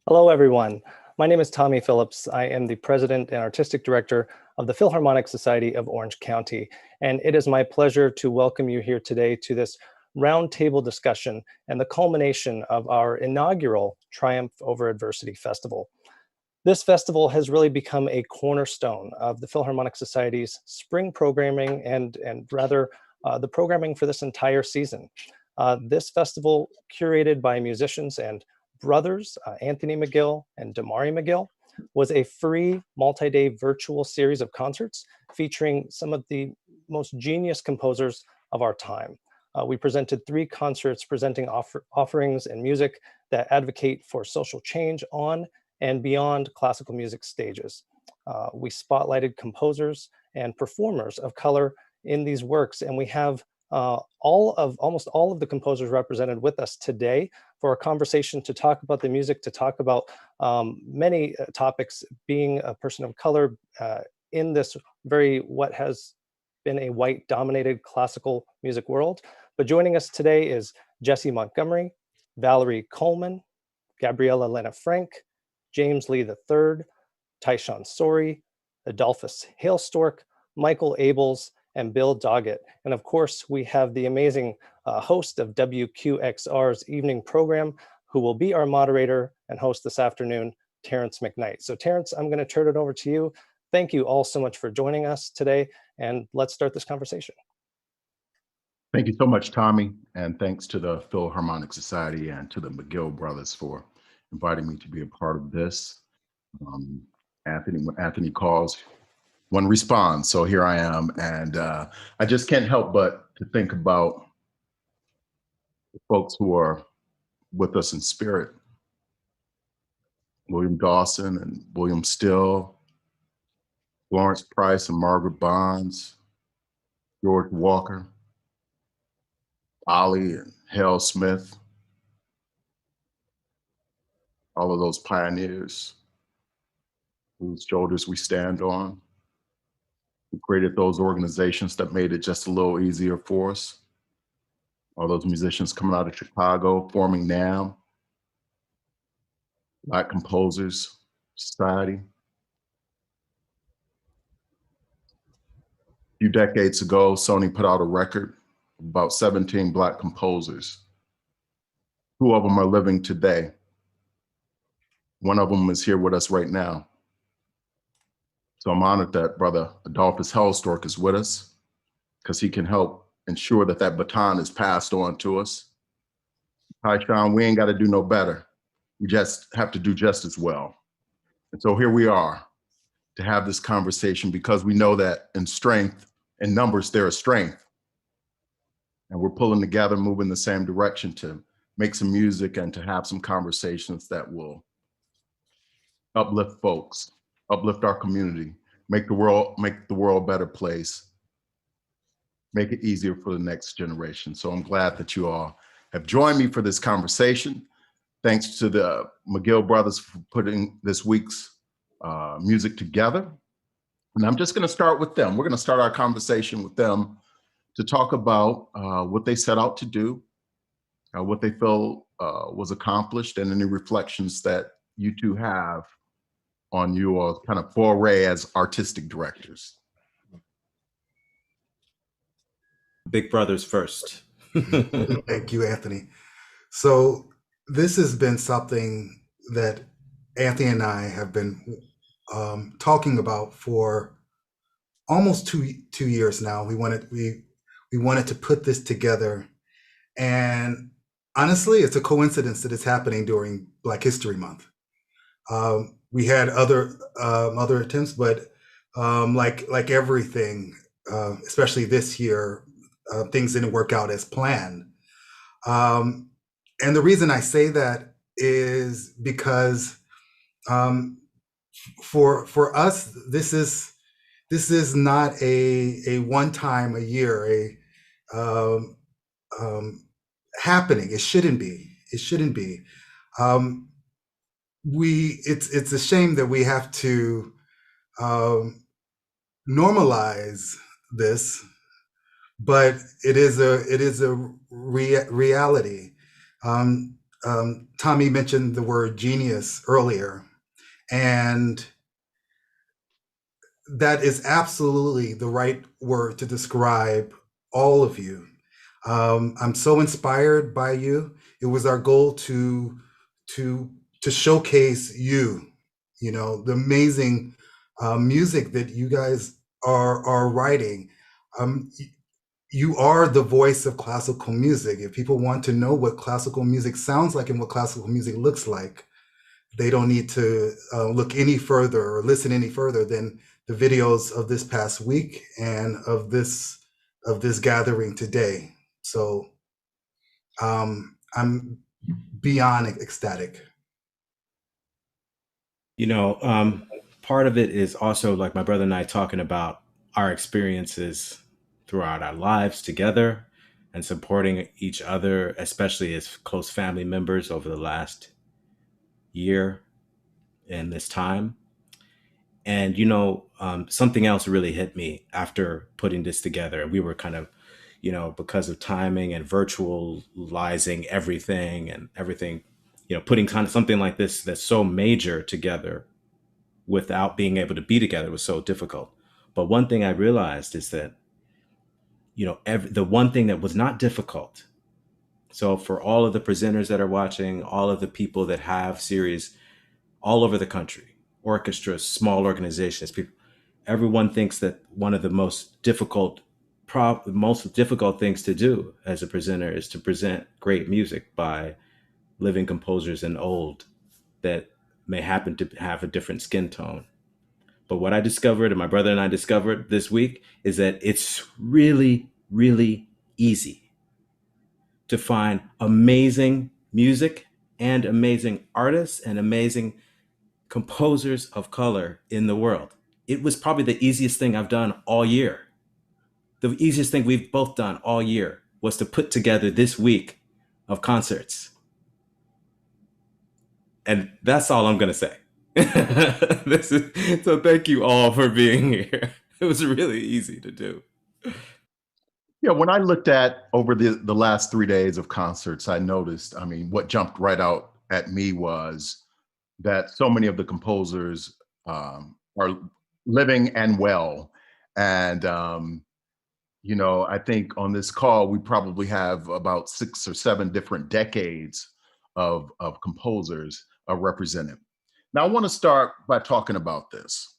Hello, everyone. My name is Tommy Phillips. I am the president and artistic director of the Philharmonic Society of Orange County, and it is my pleasure to welcome you here today to this roundtable discussion and the culmination of our inaugural Triumph Over Adversity Festival. This festival has really become a cornerstone of the Philharmonic Society's spring programming and rather the programming for this entire season. This festival, curated by musicians and brothers, Anthony McGill and Damari McGill, was a free multi-day virtual series of concerts featuring some of the most genius composers of our time. We presented 3 concerts presenting offerings and music that advocate for social change on and beyond classical music stages. We spotlighted composers and performers of color in these works, and we have almost all of the composers represented with us today for a conversation to talk about the music, to talk about many topics, being a person of color in this what has been a white-dominated classical music world. But joining us today is Jessie Montgomery, Valerie Coleman, Gabriela Lena Frank, James Lee III, Tyshawn Sorey, Adolphus Hailstork, Michael Abels, and Bill Doggett. And of course, we have the amazing host of WQXR's evening program, who will be our moderator and host this afternoon, Terrance McKnight. So Terrance, I'm going to turn it over to you. Thank you all so much for joining us today, and let's start this conversation. Thank you so much, Tommy, and thanks to the Philharmonic Society and to the McGill brothers for inviting me to be a part of this. When Anthony calls, one responds, so here I am, and I just can't help but to think about the folks who are with us in spirit. William Dawson and William Still, Lawrence Price and Margaret Bonds, George Walker, Ollie and Hale Smith, all of those pioneers whose shoulders we stand on, who created those organizations that made it just a little easier for us. All those musicians coming out of Chicago, forming NAMM, Black Composers Society. A few decades ago, Sony put out a record of about 17 Black composers. 2 of them are living today. One of them is here with us right now. So I'm honored that Brother Adolphus Hailstork is with us, because he can help ensure that that baton is passed on to us. Tyshawn, we ain't got to do no better. We just have to do just as well. And so here we are to have this conversation, because we know that in strength, in numbers, there is strength. And we're pulling together, moving the same direction to make some music and to have some conversations that will uplift folks, uplift our community, make the world a better place, make it easier for the next generation. So I'm glad that you all have joined me for this conversation. Thanks to the McGill brothers for putting this week's music together. And I'm just gonna start with them. We're gonna start our conversation with them to talk about what they set out to do, what they feel was accomplished, and any reflections that you two have on your kind of foray as artistic directors. Big brothers first. Thank you, Anthony. So this has been something that Anthony and I have been talking about for almost two years now. We wanted to put this together, and honestly, it's a coincidence that it's happening during Black History Month. We had other attempts, but like everything, especially this year, things didn't work out as planned. And the reason I say that is because for us, this is not a one time a year happening. It shouldn't be. It's a shame that we have to normalize this, but it is a reality. Tommy mentioned the word genius earlier, and that is absolutely the right word to describe all of you. I'm so inspired by you. It was our goal to showcase you, the amazing music that you guys are writing. You are the voice of classical music. If people want to know what classical music sounds like and what classical music looks like, they don't need to look any further or listen any further than the videos of this past week and of this gathering today. So I'm beyond ecstatic. Part of it is also like my brother and I talking about our experiences throughout our lives together and supporting each other, especially as close family members over the last year and this time. And, something else really hit me after putting this together. And we were kind of, because of timing and virtualizing everything, putting kind of something like this that's so major together without being able to be together was so difficult. But one thing I realized is that, the one thing that was not difficult. So for all of the presenters that are watching, all of the people that have series all over the country, orchestras, small organizations, people, everyone thinks that one of the most difficult things to do as a presenter is to present great music by living composers and old that may happen to have a different skin tone. But what I discovered, and my brother and I discovered this week, is that it's really, really easy to find amazing music and amazing artists and amazing composers of color in the world. It was probably the easiest thing I've done all year. The easiest thing we've both done all year was to put together this week of concerts. And that's all I'm going to say. So thank you all for being here. It was really easy to do. Yeah, when I looked at over the last 3 days of concerts, I noticed, what jumped right out at me was that so many of the composers are living and well. And, I think on this call, we probably have about 6 or 7 different decades of composers represented. Now, I want to start by talking about this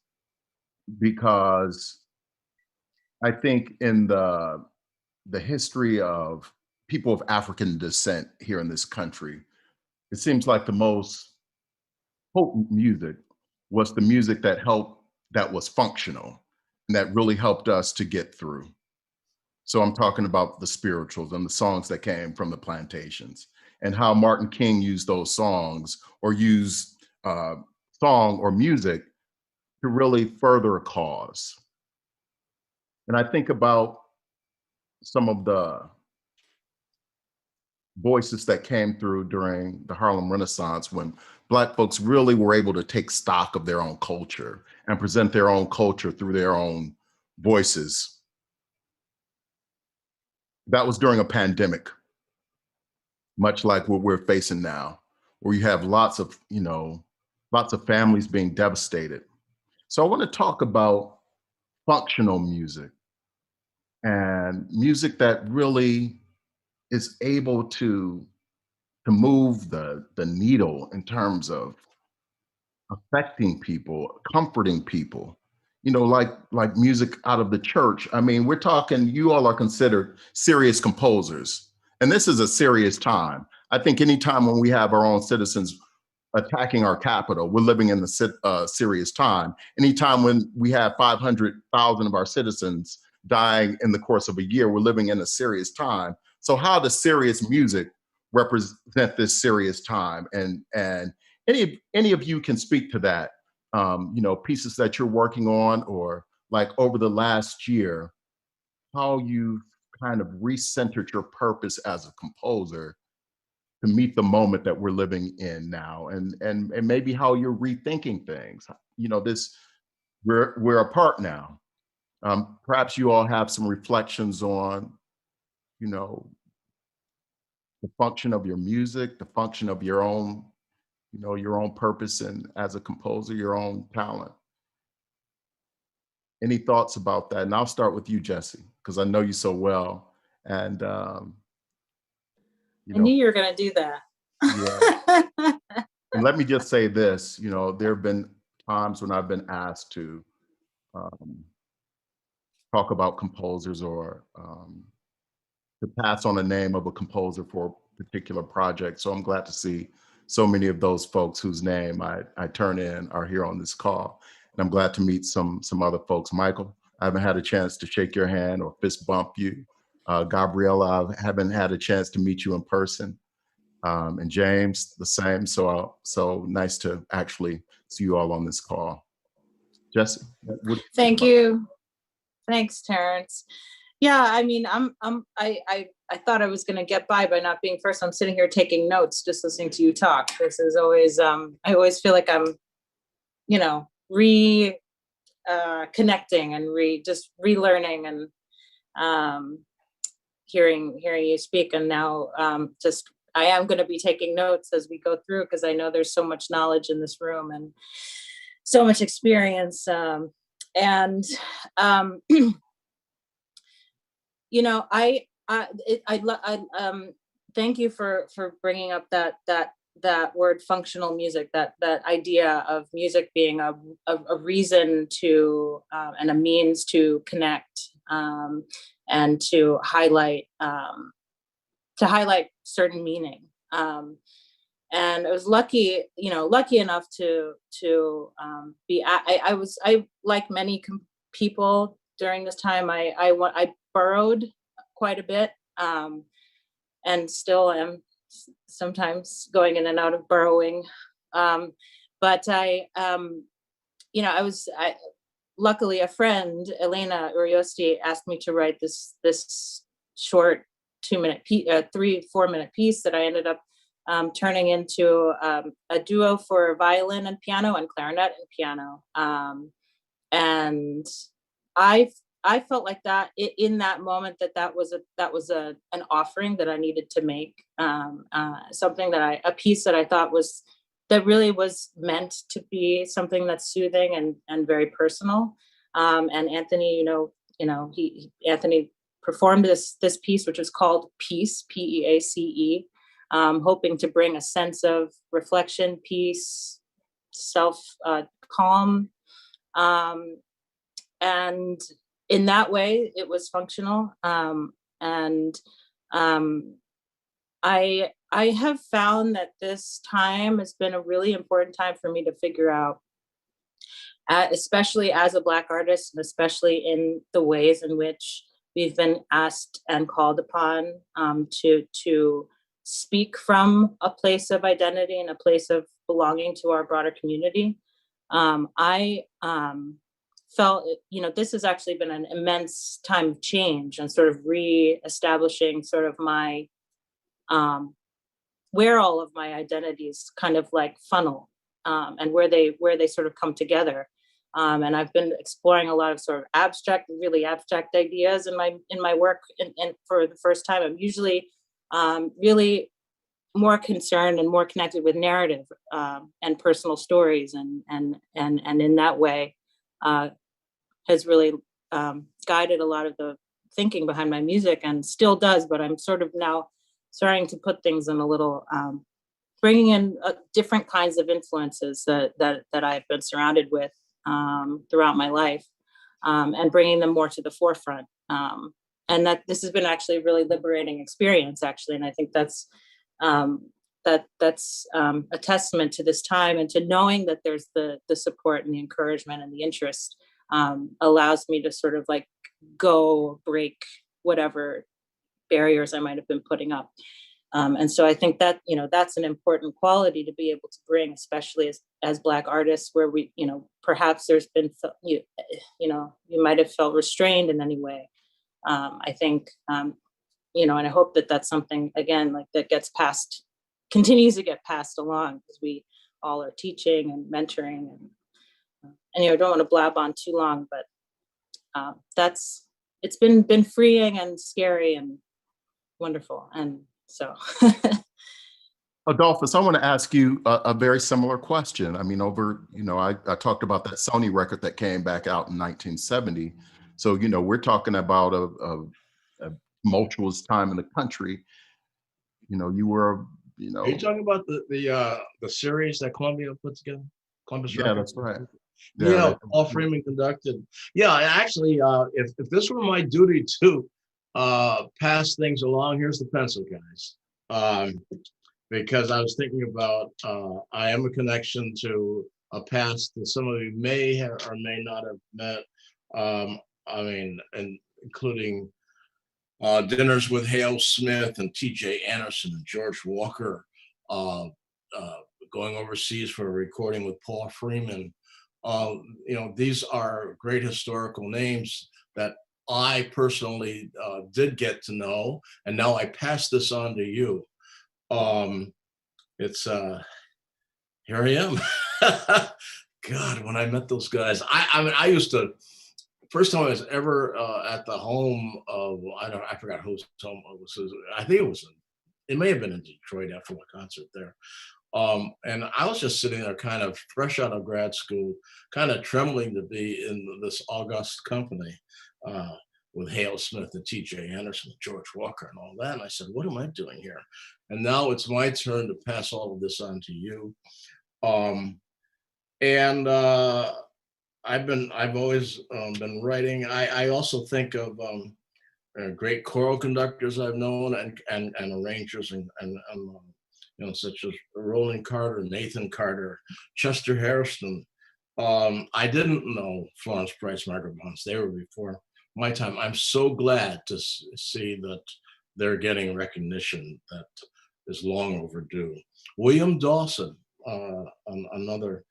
because I think in the history of people of African descent here in this country, it seems like the most potent music was the music that was functional and that really helped us to get through. So I'm talking about the spirituals and the songs that came from the plantations and how Martin King used those songs or used song or music to really further a cause. And I think about some of the voices that came through during the Harlem Renaissance when Black folks really were able to take stock of their own culture and present their own culture through their own voices. That was during a pandemic, much like what we're facing now, where you have lots of families being devastated. So I want to talk about functional music and music that really is able to move the needle in terms of affecting people, comforting people, like music out of the church. We're talking, you all are considered serious composers, and this is a serious time. I think anytime when we have our own citizens attacking our capital, we're living in the serious time. Anytime when we have 500,000 of our citizens dying in the course of a year, we're living in a serious time. So how does serious music represent this serious time? And any of you can speak to that, pieces that you're working on, or like over the last year, how you kind of recentered your purpose as a composer to meet the moment that we're living in now, and maybe how you're rethinking things. We're apart now. Perhaps you all have some reflections on, the function of your music, the function of your own, your own purpose and as a composer, your own talent. Any thoughts about that? And I'll start with you, Jessie, because I know you so well. And I knew you were going to do that. Yeah. And let me just say this, there have been times when I've been asked to talk about composers or to pass on the name of a composer for a particular project. So I'm glad to see so many of those folks whose name I turn in are here on this call. And I'm glad to meet some other folks. Michael, I haven't had a chance to shake your hand or fist bump you. Gabriela, I haven't had a chance to meet you in person. And James, the same. So nice to actually see you all on this call. Jessie, thank you. Thanks, Terrance. Yeah, I mean, I thought I was going to get by not being first. I'm sitting here taking notes, just listening to you talk. This is always, I always feel like I'm, connecting and just relearning and hearing you speak. And now I am going to be taking notes as we go through, because I know there's so much knowledge in this room and so much experience. Thank you for bringing up that word functional music, that idea of music being a reason to and a means to connect and to highlight certain meaning. And I was lucky enough to be. I like many people during this time. I burrowed quite a bit, and still am sometimes going in and out of burrowing. But luckily a friend, Elena Uriosti, asked me to write this short 3-4 minute piece that I ended up turning into a duo for violin and piano and clarinet and piano. And I felt like that in that moment that was an offering that I needed to make, something a piece that I thought really was meant to be something that's soothing and very personal. And Anthony, Anthony performed this piece, which was called Peace, P-E-A-C-E, hoping to bring a sense of reflection, peace, self calm, and in that way, it was functional. I have found that this time has been a really important time for me to figure out, especially as a Black artist, and especially in the ways in which we've been asked and called upon to speak from a place of identity and a place of belonging to our broader community. I felt, this has actually been an immense time of change and sort of re-establishing sort of my, where all of my identities kind of like funnel, and where they sort of come together. And I've been exploring a lot of sort of really abstract ideas in my work. And for the first time, I'm usually really more concerned and more connected with narrative and personal stories, and in that way has really guided a lot of the thinking behind my music, and still does. But I'm sort of now starting to put things in a little, bringing in different kinds of influences that I've been surrounded with throughout my life, and bringing them more to the forefront. And that this has been actually a really liberating experience, actually. And I think that's a testament to this time, and to knowing that there's the support and the encouragement and the interest allows me to sort of like go break whatever barriers I might have been putting up. And so I think that, that's an important quality to be able to bring, especially as Black artists, where we, perhaps there's been, you might have felt restrained in any way. I think, and I hope that that's something, again, like that continues to get passed along, as we all are teaching and mentoring, and I don't want to blab on too long, but it's been freeing and scary and wonderful. And So. Adolphus, I want to ask you a very similar question. I mean, I talked about that Sony record that came back out in 1970. So, we're talking about a tumultuous time in the country. You were, Are you talking about the series that Columbia put together? Columbus Yeah, Records? that's right. Yeah, Paul Freeman conducted. Yeah, actually, if this were my duty to pass things along, here's the pencil, guys. Because I was thinking about, I am a connection to a past that some of you may have or may not have met. I mean, and including dinners with Hale Smith and T.J. Anderson and George Walker, going overseas for a recording with Paul Freeman. These are great historical names that I personally did get to know, and now I pass this on to you. It's here I am. God, when I met those guys, I mean, I used to, first time I was ever at the home of, I forgot whose home it was. I think it may have been in Detroit after my concert there. And I was just sitting there kind of fresh out of grad school, kind of trembling to be in this august company with Hale Smith and T.J. Anderson and George Walker and all that. And I said, what am I doing here? And now it's my turn to pass all of this on to you. I've always been writing. I also think of great choral conductors I've known and arrangers and such as Roland Carter, Nathan Carter, Chester Hairston. I didn't know Florence Price, Margaret Bunce. They were before my time. I'm so glad to see that they're getting recognition that is long overdue. William Dawson, another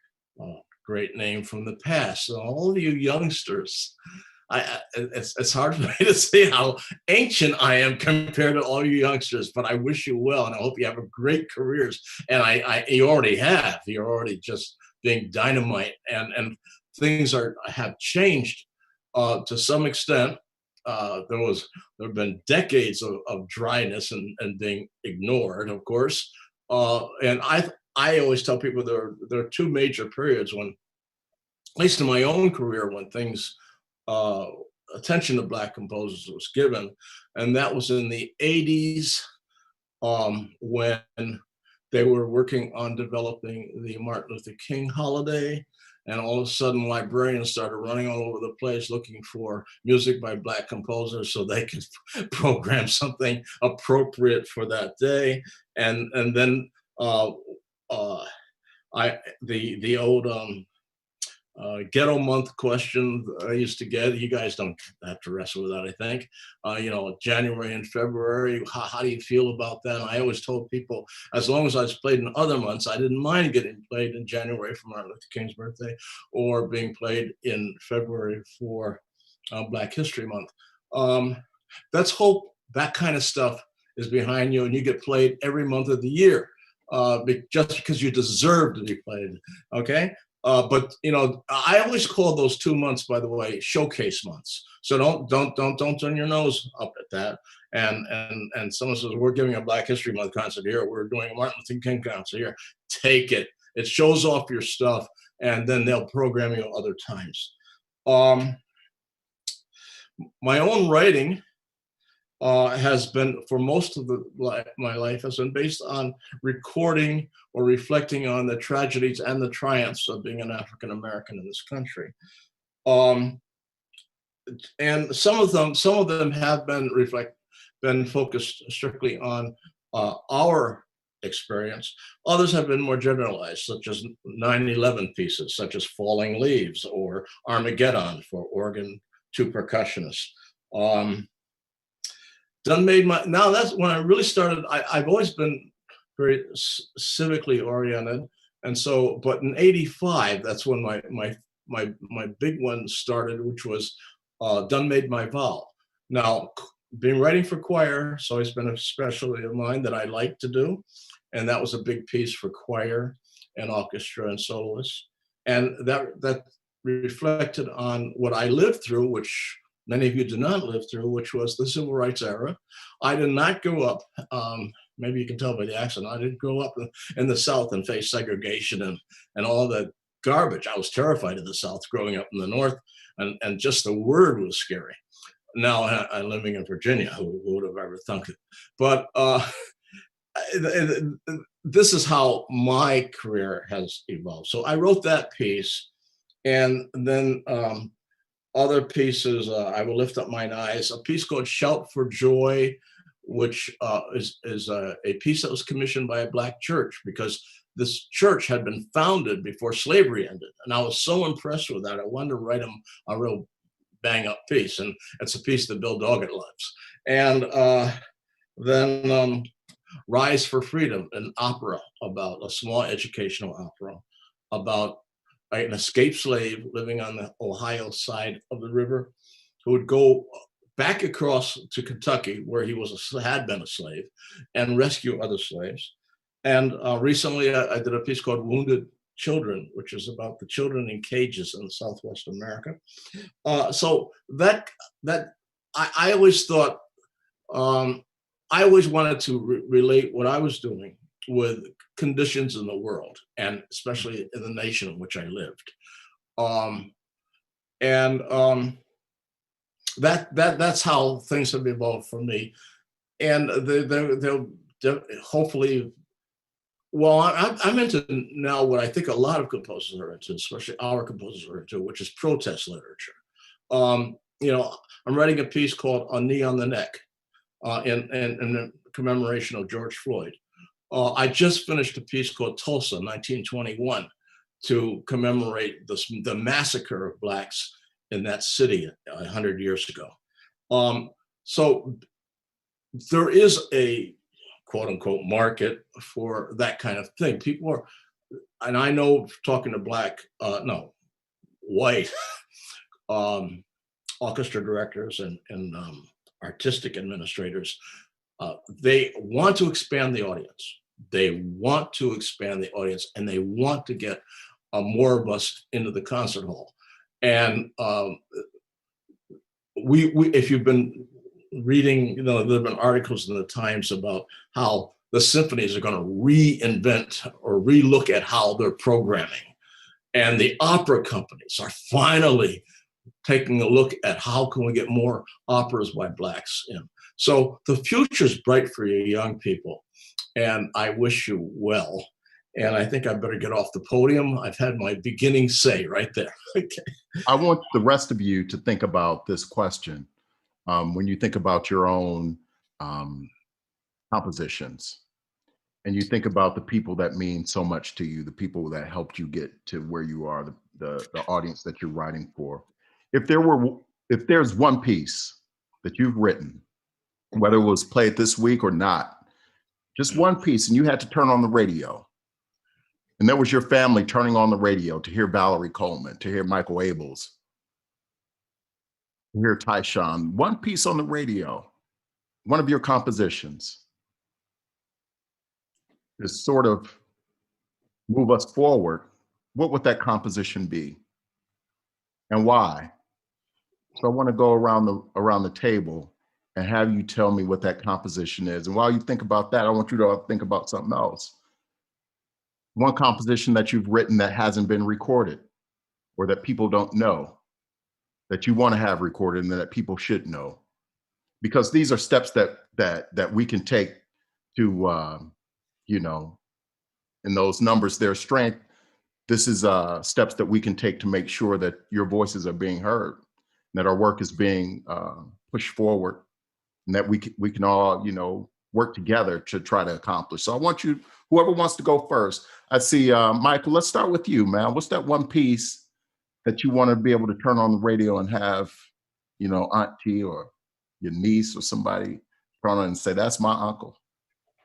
great name from the past. So all of you youngsters, it's hard for me to see how ancient I am compared to all you youngsters, but I wish you well, and I hope you have great careers. And you already have. You're already just being dynamite, and things have changed to some extent. There have been decades of dryness and being ignored, of course. And I always tell people there are two major periods when, at least in my own career, when things attention to Black composers was given, and that was in the 80s when they were working on developing the Martin Luther King holiday, and all of a sudden librarians started running all over the place looking for music by Black composers so they could program something appropriate for that day, and then the old ghetto month question I used to get. You guys don't have to wrestle with that, I think. January and February, how do you feel about that? And I always told people, as long as I was played in other months, I didn't mind getting played in January for Martin Luther King's birthday, or being played in February for Black History Month. Let's hope that kind of stuff is behind you and you get played every month of the year, just because you deserve to be played, okay? But I always call those 2 months, by the way, showcase months. So don't turn your nose up at that. And someone says, we're giving a Black History Month concert here, we're doing a Martin Luther King concert here. Take it. It shows off your stuff, and then they'll program you other times. My own writing has been, for most of my life, has been based on recording or reflecting on the tragedies and the triumphs of being an African American in this country. And some of them have been focused strictly on our experience. Others have been more generalized, such as 9/11 pieces, such as Falling Leaves or Armageddon for organ to percussionists. Now that's when I really started. I've always been very civically oriented, and so. But in '85, that's when my big one started, which was "Done Made My Vow." Now, been writing for choir, so it's been a specialty of mine that I like to do, and that was a big piece for choir and orchestra and soloists, and that reflected on what I lived through, which many of you did not live through, which was the civil rights era. I did not grow up maybe you can tell by the accent, I didn't grow up in the South and face segregation and all that garbage. I was terrified of the South growing up in the North, and just the word was scary. Now I'm living in Virginia. Who would have ever thunk it? But this is how my career has evolved. So I wrote that piece, and then other pieces, I Will Lift Up Mine Eyes, a piece called Shout for Joy, which is a piece that was commissioned by a Black church, because this church had been founded before slavery ended. And I was so impressed with that, I wanted to write them a real bang up piece. And it's a piece that Bill Doggett loves. And then Rise for Freedom, an opera about a small educational opera about an escaped slave living on the Ohio side of the river, who would go back across to Kentucky, where he had been a slave, and rescue other slaves. And recently I did a piece called Wounded Children, which is about the children in cages in Southwest America. So that I always thought, I always wanted to relate what I was doing with conditions in the world, and especially in the nation in which I lived. That's how things have evolved for me. And they'll hopefully, well, I'm into now what I think a lot of composers are into, especially our composers are into, which is protest literature. You know, I'm writing a piece called A Knee on the Neck in commemoration of George Floyd. I just finished a piece called Tulsa, 1921, to commemorate the massacre of Blacks in that city 100 years ago. So there is a quote unquote market for that kind of thing. People are, and I know talking to white orchestra directors and artistic administrators, they want to expand the audience. They want to expand the audience, and they want to get more of us into the concert hall. And if you've been reading, you know, there have been articles in the Times about how the symphonies are going to reinvent or relook at how they're programming. And the opera companies are finally taking a look at how can we get more operas by Blacks in. So the future's bright for you young people, and I wish you well. And I think I better get off the podium. I've had my beginning say right there. Okay. I want the rest of you to think about this question. When you think about your own compositions, and you think about the people that mean so much to you, the people that helped you get to where you are, the audience that you're writing for. If there's one piece that you've written, whether it was played this week or not, just one piece, and you had to turn on the radio, and that was your family turning on the radio to hear Valerie Coleman, to hear Michael Abels, to hear Tyshawn, one piece on the radio, one of your compositions, to sort of move us forward, what would that composition be and why? So I want to go around the table and have you tell me what that composition is. And while you think about that, I want you to think about something else. One composition that you've written that hasn't been recorded, or that people don't know, that you want to have recorded and that people should know. Because these are steps that we can take to, you know, in those numbers, their strength. This is steps that we can take to make sure that your voices are being heard, that our work is being pushed forward, and that we can all, you know, work together to try to accomplish. So I want you, whoever wants to go first. I see Michael, let's start with you, man. What's that one piece that you want to be able to turn on the radio and have, you know, auntie or your niece or somebody turn on and say, that's my uncle.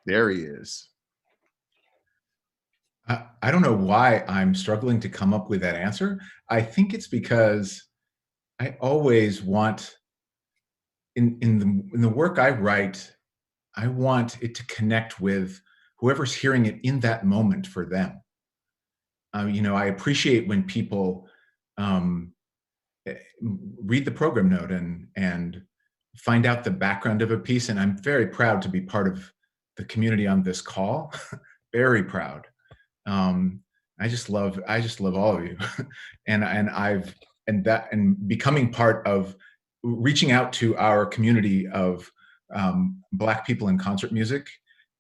There he is. I don't know why I'm struggling to come up with that answer. I think it's because I always want, in the work I write, I want it to connect with whoever's hearing it in that moment for them. You know, I appreciate when people read the program note and find out the background of a piece, and I'm very proud to be part of the community on this call. Very proud. I just love all of you, and becoming part of reaching out to our community of Black people in concert music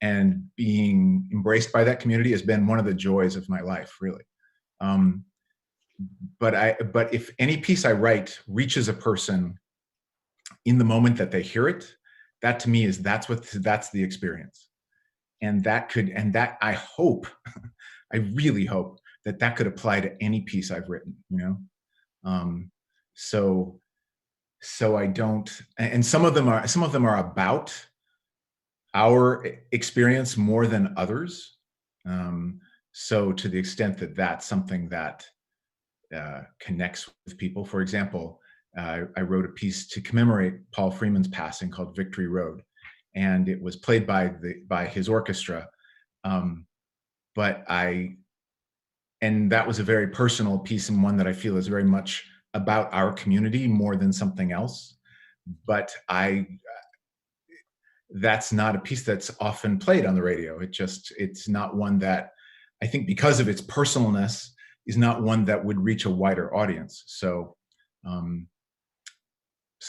and being embraced by that community has been one of the joys of my life, really. But if any piece I write reaches a person in the moment that they hear it, that to me that's the experience. And that I hope, I really hope that could apply to any piece I've written, So I don't, and some of them are about our experience more than others. So to the extent that that's something that connects with people. For example, I wrote a piece to commemorate Paul Freeman's passing called Victory Road, and it was played by his orchestra. And that was a very personal piece, and one that I feel is very much about our community more than something else. But that's not a piece that's often played on the radio. It's not one that, I think, because of its personalness, is not one that would reach a wider audience. So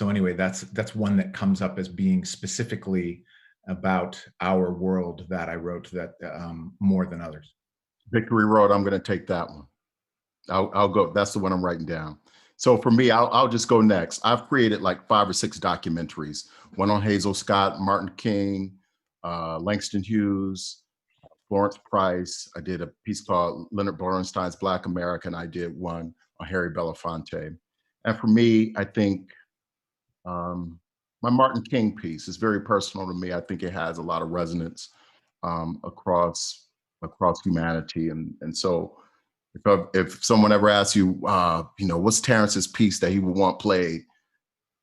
anyway, that's one that comes up as being specifically about our world that I wrote that more than others. Victory Road, I'm going to take that one. I'll go. That's the one I'm writing down. So for me, I'll just go next. I've created like 5 or 6 documentaries. One on Hazel Scott, Martin King, Langston Hughes, Florence Price. I did a piece called Leonard Bernstein's Black America, and I did one on Harry Belafonte. And for me, I think my Martin King piece is very personal to me. I think it has a lot of resonance across humanity. And so if someone ever asks you, what's Terrance's piece that he would want played,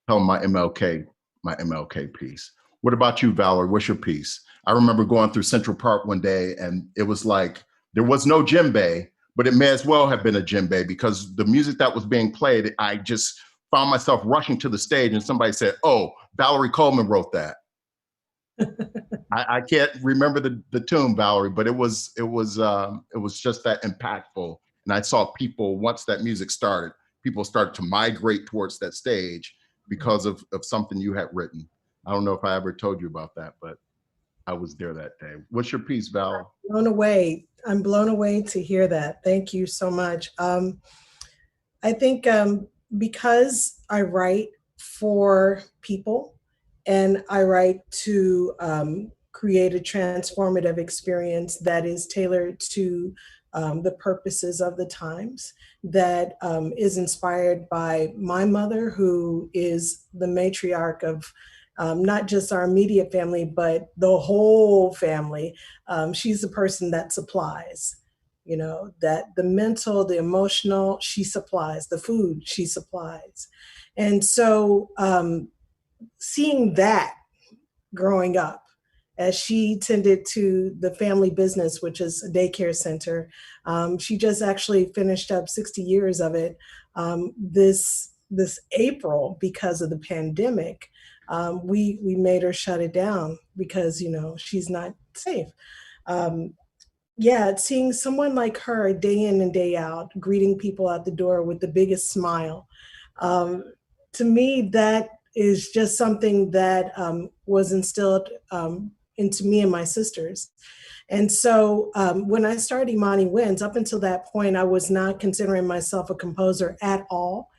tell him my MLK piece. What about you, Valerie? What's your piece? I remember going through Central Park one day, and it was like, there was no djembe, but it may as well have been a djembe, because the music that was being played, I just found myself rushing to the stage, and somebody said, "Oh, Valerie Coleman wrote that." I can't remember the tune, Valerie, but it was just that impactful. And I saw people, once that music started, people started to migrate towards that stage because of something you had written. I don't know if I ever told you about that, but I was there that day. What's your piece, Val? I'm blown away to hear that. Thank you so much. I think because I write for people, and I write to create a transformative experience that is tailored to the purposes of the times, that is inspired by my mother, who is the matriarch of not just our immediate family, but the whole family. She's the person that supplies, that the mental, the emotional, she supplies, the food, she supplies. And so seeing that growing up, as she tended to the family business, which is a daycare center. She just actually finished up 60 years of it this April because of the pandemic. We made her shut it down because, she's not safe. Seeing someone like her day in and day out, greeting people at the door with the biggest smile, to me, that is just something that was instilled into me and my sisters. And so when I started Imani Winds, up until that point, I was not considering myself a composer at all.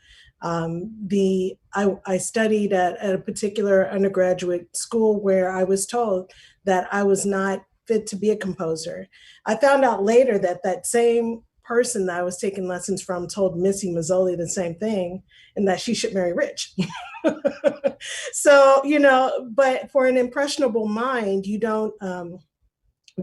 I studied at a particular undergraduate school where I was told that I was not fit to be a composer. I found out later that that same person that I was taking lessons from told Missy Mazzoli the same thing, and that she should marry rich. So, but for an impressionable mind, you don't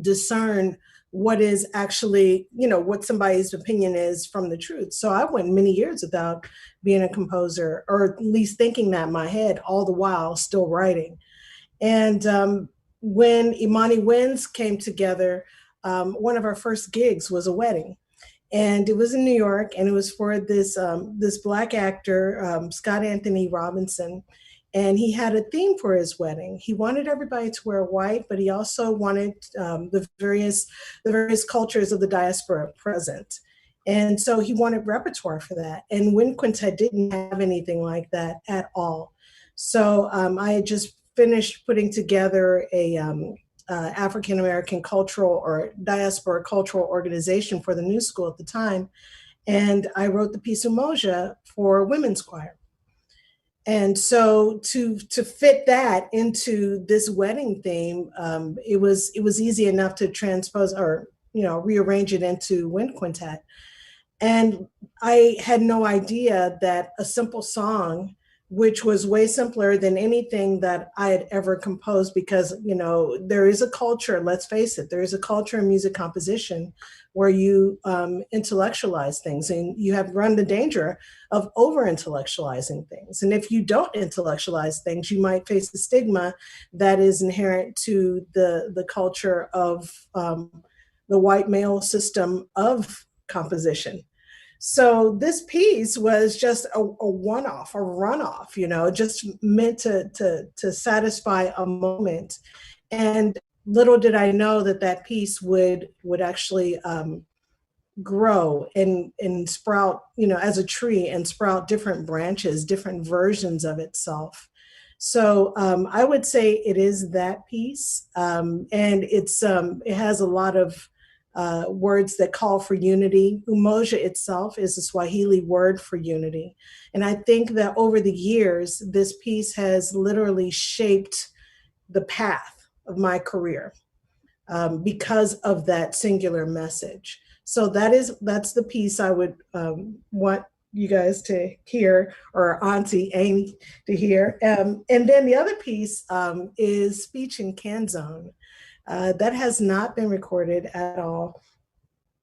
discern what is actually, what somebody's opinion is from the truth. So I went many years without being a composer, or at least thinking that in my head, all the while still writing. And when Imani Winds came together, one of our first gigs was a wedding. And it was in New York, and it was for this Black actor, Scott Anthony Robinson. And he had a theme for his wedding. He wanted everybody to wear white, but he also wanted the various cultures of the diaspora present. And so he wanted repertoire for that. And Wind Quintet didn't have anything like that at all. So I had just finished putting together a African American cultural or diaspora cultural organization for the New School at the time. And I wrote the piece Umoja for women's choir. And so to fit that into this wedding theme, it was easy enough to transpose or rearrange it into Wind Quintet. And I had no idea that a simple song, which was way simpler than anything that I had ever composed, because there is a culture. Let's face it, there is a culture in music composition where you intellectualize things, and you have run the danger of over-intellectualizing things. And if you don't intellectualize things, you might face the stigma that is inherent to the culture of the white male system of composition. So this piece was just a one-off, a runoff, just meant to satisfy a moment. And little did I know that piece would actually grow and sprout, as a tree, and sprout different branches, different versions of itself. So I would say it is that piece, and it has a lot of words that call for unity. Umoja itself is a Swahili word for unity. And I think that over the years, this piece has literally shaped the path of my career because of that singular message. So that's the piece I would want you guys to hear, or Auntie Amy to hear. And then the other piece is Speech in Canzone. That has not been recorded at all.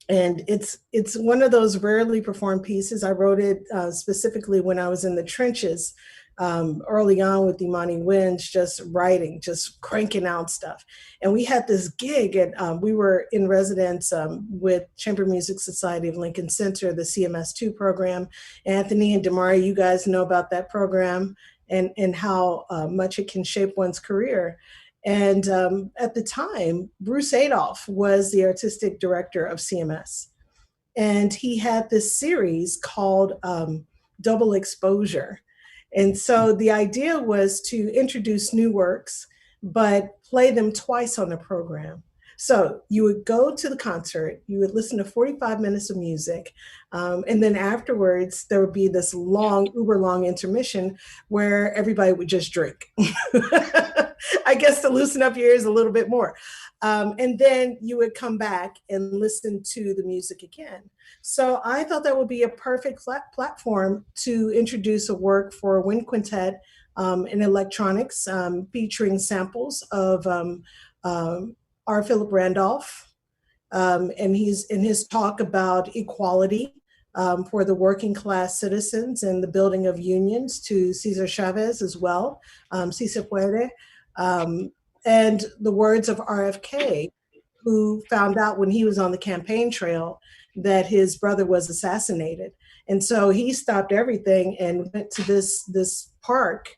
And it's one of those rarely performed pieces. I wrote it specifically when I was in the trenches early on with Imani Winch, just writing, just cranking out stuff. And we had this gig, and we were in residence with Chamber Music Society of Lincoln Center, the CMS2 program. Anthony and Damari, you guys know about that program and how much it can shape one's career. And at the time, Bruce Adolph was the artistic director of CMS. And he had this series called Double Exposure. And so the idea was to introduce new works, but play them twice on the program. So you would go to the concert, you would listen to 45 minutes of music, and then afterwards there would be this uber long intermission where everybody would just drink. I guess to loosen up your ears a little bit more. And then you would come back and listen to the music again. So I thought that would be a perfect platform to introduce a work for Wind Quintet in electronics, featuring samples of R. Philip Randolph, and he's in his talk about equality for the working class citizens and the building of unions, to Cesar Chavez as well, Si Se Puede, and the words of RFK, who found out when he was on the campaign trail that his brother was assassinated. And so he stopped everything and went to this park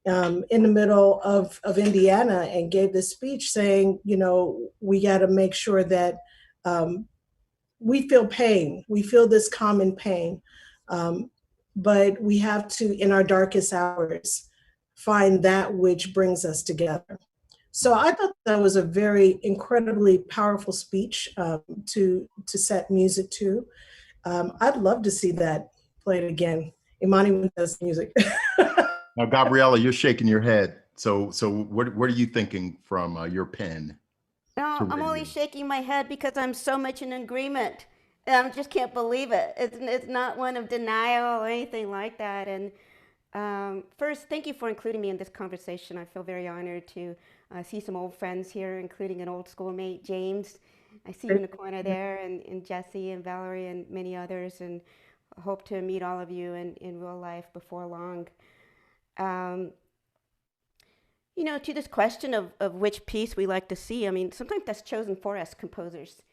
in the middle of Indiana and gave this speech saying, we got to make sure that we feel pain. We feel this common pain, but we have to, in our darkest hours, find that which brings us together. So I thought that was a very incredibly powerful speech to set music to. I'd love to see that played again. Imani does music. Now, Gabriela, you're shaking your head. So what are you thinking from your pen? No, I'm only shaking my head because I'm so much in agreement. I just can't believe it. It's not one of denial or anything like that. And first, thank you for including me in this conversation. I feel very honored to see some old friends here, including an old schoolmate, James. I see you in the corner there, and Jessie and Valerie and many others, and hope to meet all of you in real life before long. To this question of which piece we like to see, I mean, sometimes that's chosen for us composers,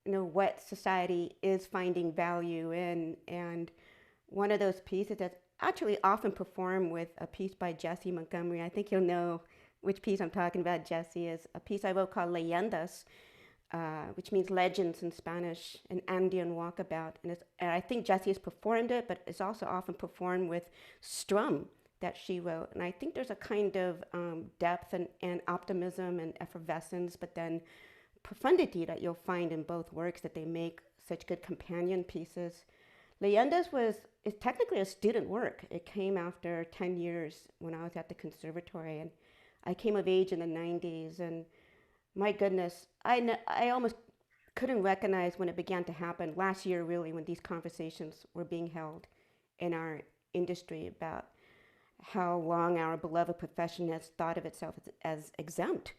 what society is finding value in. And one of those pieces that actually often perform with a piece by Jessie Montgomery. I think you'll know which piece I'm talking about, Jessie. Is a piece I wrote called Leyendas, which means legends in Spanish, an Andean walkabout. And I think Jessie has performed it, but it's also often performed with strum that she wrote. And I think there's a kind of depth and optimism and effervescence, but then profundity that you'll find in both works, that they make such good companion pieces. Leyendas is technically a student work. It came after 10 years when I was at the conservatory, and I came of age in the 90s, and my goodness, I almost couldn't recognize when it began to happen last year, really, when these conversations were being held in our industry about how long our beloved profession has thought of itself as exempt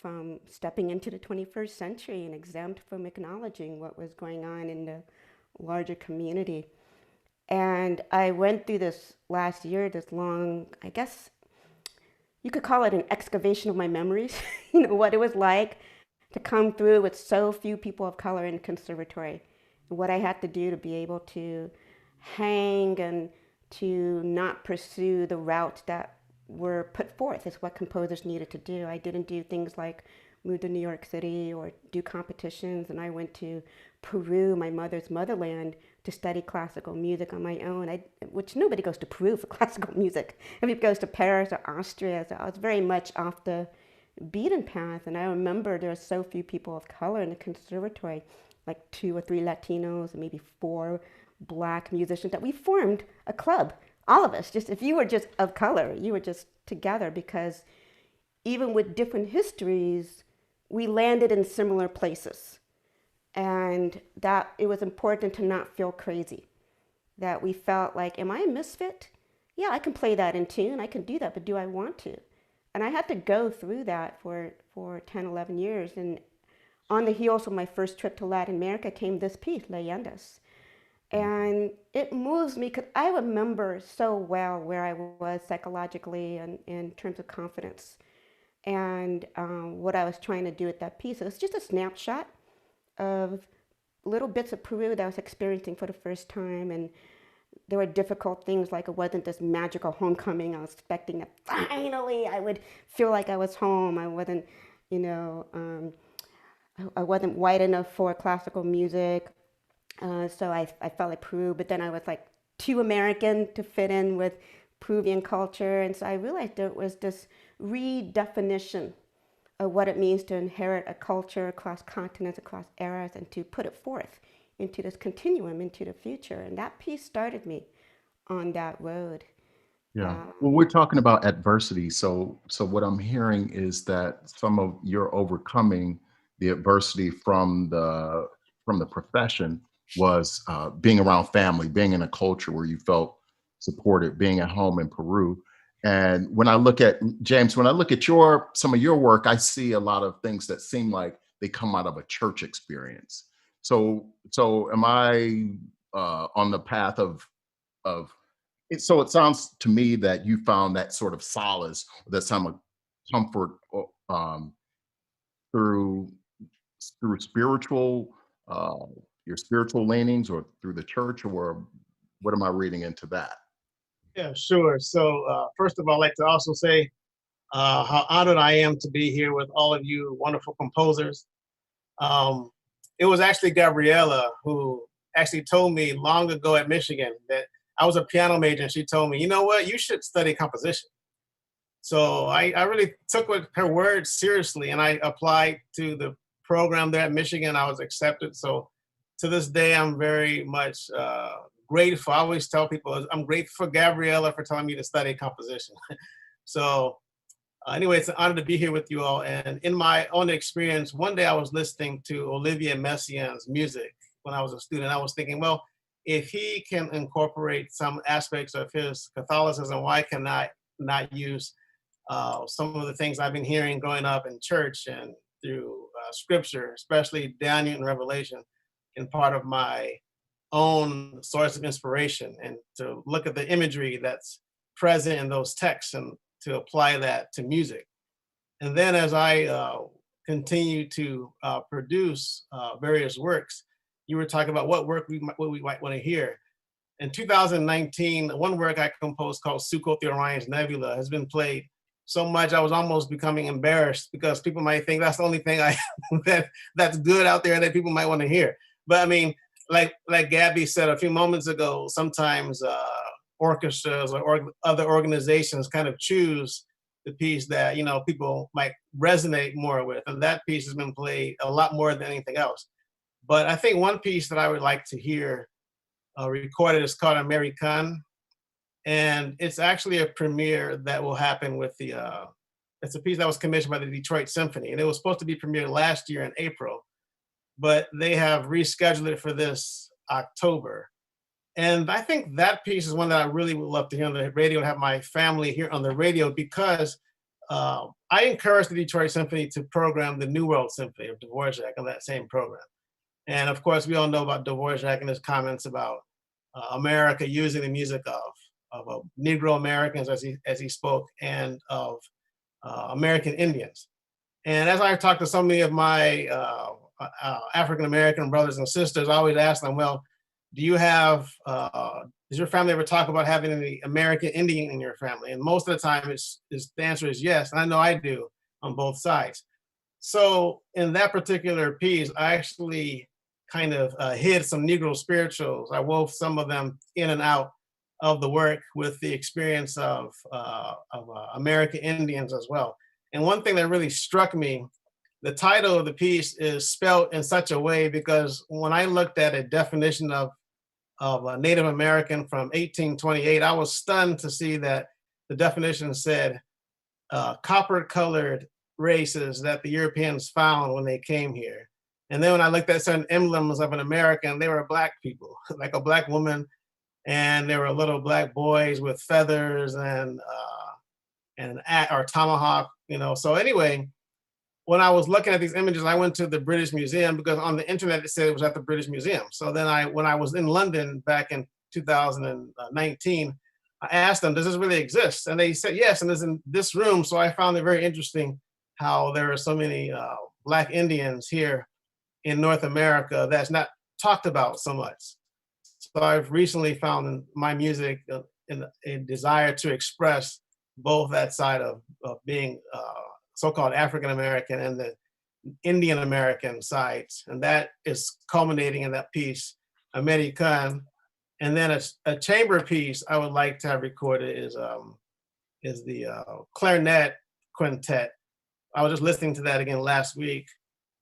from stepping into the 21st century and exempt from acknowledging what was going on in the larger community. And I went through this last year, this long, I guess you could call it an excavation of my memories, what it was like to come through with so few people of color in the conservatory, and what I had to do to be able to hang and to not pursue the routes that were put forth as what composers needed to do. I didn't do things like move to New York City or do competitions, and I went to Peru, my mother's motherland, to study classical music on my own, which nobody goes to Peru for classical music. Everybody goes to Paris or Austria, so I was very much off the beaten path. And I remember there were so few people of color in the conservatory, like 2 or 3 Latinos and maybe 4 Black musicians, that we formed a club. All of us, just if you were just of color, you were just together, because even with different histories, we landed in similar places. And that it was important to not feel crazy, that we felt like, am I a misfit? Yeah, I can play that in tune, I can do that, but do I want to? And I had to go through that for 10, 11 years. And on the heels of my first trip to Latin America came this piece, Leyendas. And it moves me because I remember so well where I was psychologically and in terms of confidence, and what I was trying to do with that piece. It was just a snapshot of little bits of Peru that I was experiencing for the first time. And there were difficult things, like it wasn't this magical homecoming. I was expecting that finally I would feel like I was home. I wasn't, I wasn't white enough for classical music. So I felt like Peru, but then I was like too American to fit in with Peruvian culture. And so I realized there was this redefinition of what it means to inherit a culture across continents, across eras, and to put it forth into this continuum, into the future. And that piece started me on that road. Yeah. Well, we're talking about adversity. So what I'm hearing is that some of your overcoming the adversity from the profession was being around family, being in a culture where you felt supported, being at home in Peru. And when I look at James, when I look at some of your work, I see a lot of things that seem like they come out of a church experience. So am I on the path of it? So it sounds to me that you found that sort of solace, that some of comfort through spiritual, your spiritual leanings, or through the church, or what am I reading into that? Yeah, sure. So first of all, I'd like to also say how honored I am to be here with all of you wonderful composers. It was actually Gabriela who actually told me long ago at Michigan that I was a piano major, and she told me, you know what, you should study composition. So I really took her words seriously, and I applied to the program there at Michigan. I was accepted. So to this day, I'm very much grateful. I always tell people I'm grateful for Gabriela for telling me to study composition. So anyway, it's an honor to be here with you all. And in my own experience, one day I was listening to Olivier Messiaen's music when I was a student. I was thinking, well, if he can incorporate some aspects of his Catholicism, why can I not use some of the things I've been hearing growing up in church and through scripture, especially Daniel and Revelation, in part of my own source of inspiration, and to look at the imagery that's present in those texts and to apply that to music. And then as I continue to produce various works, you were talking about what work we might want to hear. In 2019, one work I composed called Sukkot the Orion's Nebula has been played so much I was almost becoming embarrassed because people might think that's the only thing that's good out there that people might want to hear. But I mean, like Gabby said a few moments ago, sometimes orchestras or other organizations kind of choose the piece that, you know, people might resonate more with, and that piece has been played a lot more than anything else. But I think one piece that I would like to hear recorded is called American, and it's actually a premiere that will happen with the, it's a piece that was commissioned by the Detroit Symphony, and it was supposed to be premiered last year in April, but they have rescheduled it for this October. And I think that piece is one that I really would love to hear on the radio and have my family hear on the radio, because I encourage the Detroit Symphony to program the New World Symphony of Dvorak on that same program. And of course, we all know about Dvorak and his comments about America using the music of Negro Americans as he spoke, and of American Indians. And as I talked to so many of my African American brothers and sisters, I always ask them, well, do you have, does your family ever talk about having any American Indian in your family? And most of the time the answer is yes. And I know I do on both sides. So in that particular piece, I actually kind of hid some Negro spirituals. I wove some of them in and out of the work with the experience of American Indians as well. And one thing that really struck me, the title of the piece is spelled in such a way, because when I looked at a definition of a Native American from 1828, I was stunned to see that the definition said copper-colored races that the Europeans found when they came here. And then when I looked at certain emblems of an American, they were Black people, like a Black woman, and there were little Black boys with feathers and or tomahawk, you know. So anyway, when I was looking at these images, I went to the British Museum, because on the internet it said it was at the British Museum. So then when I was in London back in 2019, I asked them, does this really exist? And they said yes, and it's in this room. So I found it very interesting how there are so many Black Indians here in North America that's not talked about so much. So I've recently found in my music a desire to express both that side of being so-called African American and the Indian American sides, and that is culminating in that piece, American. And then a chamber piece I would like to have recorded is the Clarinet Quintet. I was just listening to that again last week,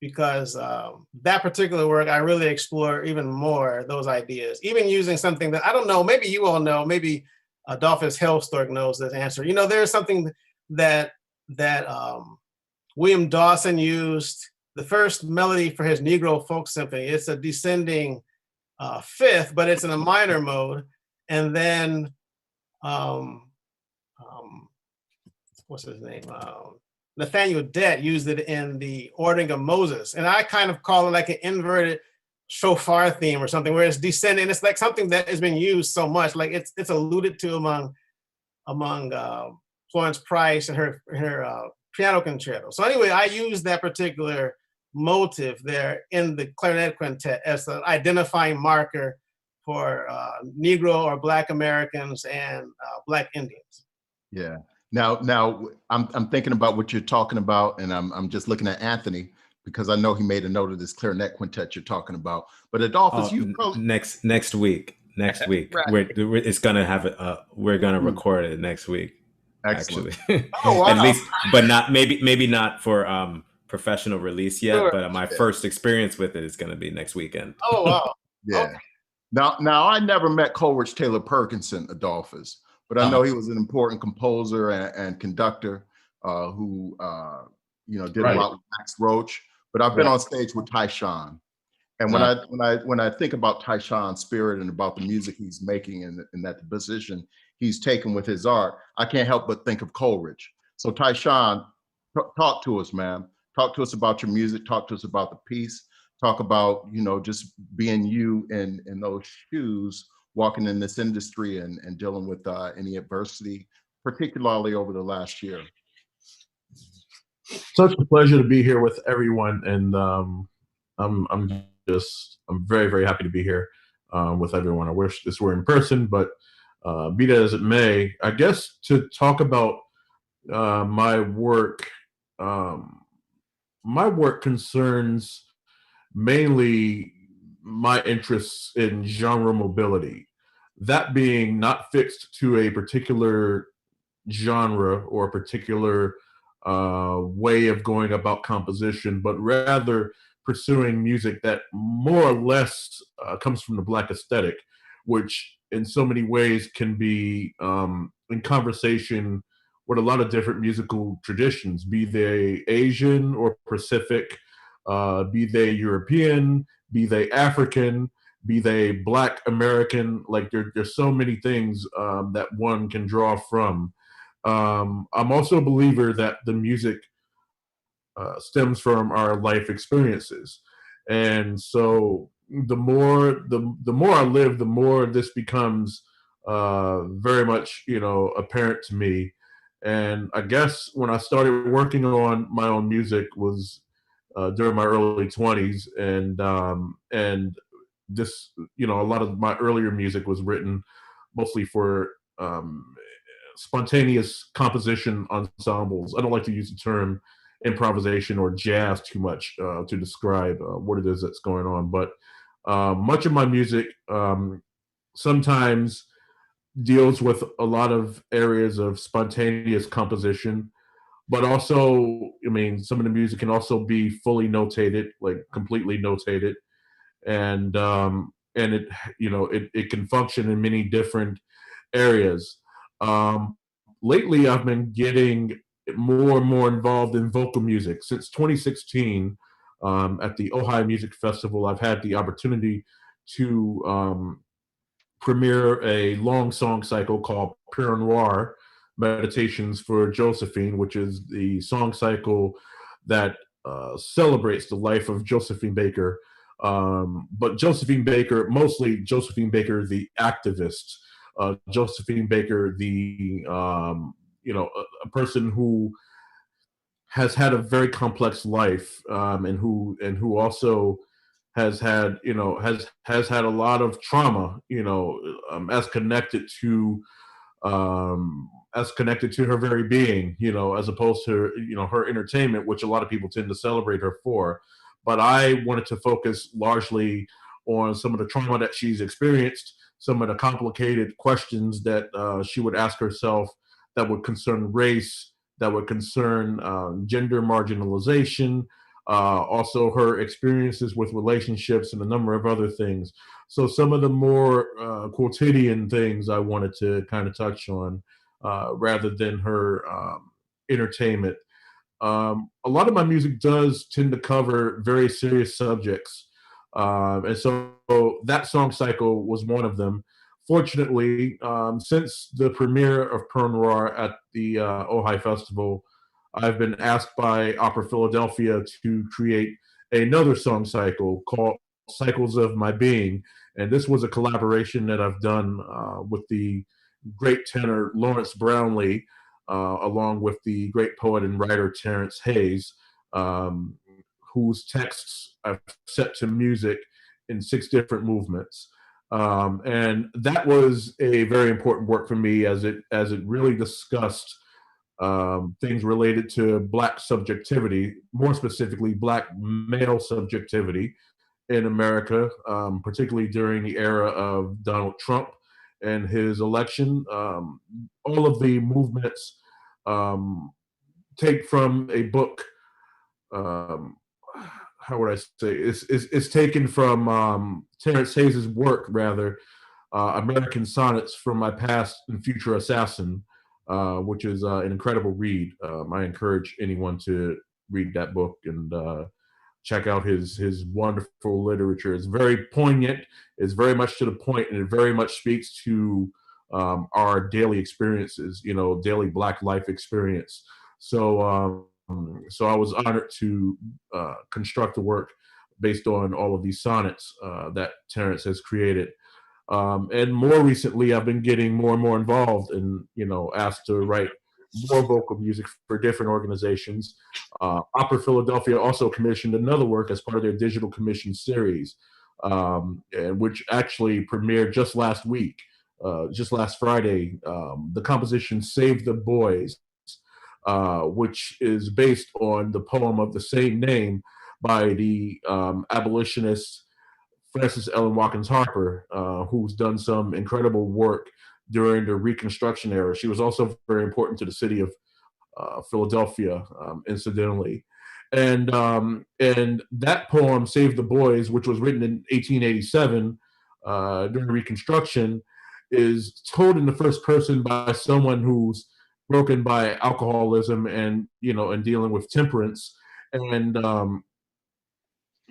because that particular work, I really explore even more those ideas, even using something that I don't know, maybe you all know, maybe Adolphus Hailstork knows this answer. You know, there's something that William Dawson used, the first melody for his Negro Folk Symphony. It's a descending fifth, but it's in a minor mode. And then, what's his name? Nathaniel Dett used it in the Ordering of Moses. And I kind of call it like an inverted shofar theme or something, where it's descending. It's like something that has been used so much, like it's alluded to among Florence Price and her piano concerto. So anyway, I use that particular motive there in the Clarinet Quintet as an identifying marker for Negro or Black Americans and Black Indians. Yeah. Now I'm thinking about what you're talking about, and I'm just looking at Anthony, because I know he made a note of this Clarinet Quintet you're talking about. But Adolphus, next week. Right. It's gonna have we're gonna record it next week. Excellent. Actually, oh, wow. At least, but not maybe not for professional release yet. Sure. But my first experience with it is gonna be next weekend. Oh wow. Yeah. Okay. Now I never met Coleridge Taylor Perkinson, Adolphus, but I know he was an important composer and conductor who did a lot with Max Roach. But I've been on stage with Tyshawn, and when I think about Tyshawn's spirit and about the music he's making and that position he's taken with his art, I can't help but think of Coleridge. So Tyshawn, talk to us, man. Talk to us about your music. Talk to us about the piece. Talk about just being you in those shoes, walking in this industry and dealing with any adversity, particularly over the last year. Such a pleasure to be here with everyone, and I'm very, very happy to be here. with everyone. I wish this were in person, but be that as it may, I guess to talk about my work, my work concerns mainly my interests in genre mobility. That being not fixed to a particular genre or a particular way of going about composition, but rather pursuing music that more or less comes from the Black aesthetic, which in so many ways can be in conversation with a lot of different musical traditions, be they Asian or Pacific, be they European, be they African, be they Black American. Like there's so many things that one can draw from. I'm also a believer that the music stems from our life experiences, and so the more I live, the more this becomes very much apparent to me. And I guess when I started working on my own music was during my early 20s, and this a lot of my earlier music was written mostly for spontaneous composition ensembles. I don't like to use the term improvisation or jazz too much to describe what it is that's going on, but much of my music sometimes deals with a lot of areas of spontaneous composition, but also, I mean, some of the music can also be fully notated, like completely notated, and it it can function in many different areas. Um, Lately, I've been getting more and more involved in vocal music. Since 2016, at the Ohio Music Festival, I've had the opportunity to premiere a long song cycle called Paranoia, Meditations for Josephine, which is the song cycle that celebrates the life of Josephine Baker. But Josephine Baker, mostly Josephine Baker, the activist, Josephine Baker, the a person who has had a very complex life, and who also has had has had a lot of trauma, as connected to her very being, as opposed to her entertainment, which a lot of people tend to celebrate her for. But I wanted to focus largely on some of the trauma that she's experienced, some of the complicated questions that she would ask herself that would concern race, that would concern gender marginalization, also her experiences with relationships and a number of other things. So some of the more quotidian things I wanted to kind of touch on rather than her entertainment. A lot of my music does tend to cover very serious subjects. And so that song cycle was one of them. Fortunately, since the premiere of Paranoia at the Ojai Festival, I've been asked by Opera Philadelphia to create another song cycle called Cycles of My Being. And this was a collaboration that I've done with the great tenor Lawrence Brownlee, along with the great poet and writer Terrance Hayes, whose texts I've set to music in 6 different movements. And that was a very important work for me, as it really discussed things related to Black subjectivity, more specifically Black male subjectivity in America, particularly during the era of Donald Trump and his election. All of the movements take from a book. How would I say? It's taken from Terrance Hayes' work, rather, American Sonnets from My Past and Future Assassin, which is an incredible read. I encourage anyone to read that book and check out his wonderful literature. It's very poignant, it's very much to the point, and it very much speaks to our daily experiences, daily Black life experience. So so I was honored to construct a work based on all of these sonnets that Terrance has created. And more recently, I've been getting more and more involved and, asked to write more vocal music for different organizations. Opera Philadelphia also commissioned another work as part of their digital commission series. and which actually premiered just last week, just last Friday. The composition "Save the Boys," which is based on the poem of the same name by the abolitionist Frances Ellen Watkins Harper, who's done some incredible work during the Reconstruction era. She was also very important to the city of Philadelphia, incidentally. And that poem, "Save the Boys," which was written in 1887 during Reconstruction, is told in the first person by someone who's broken by alcoholism and, and dealing with temperance. And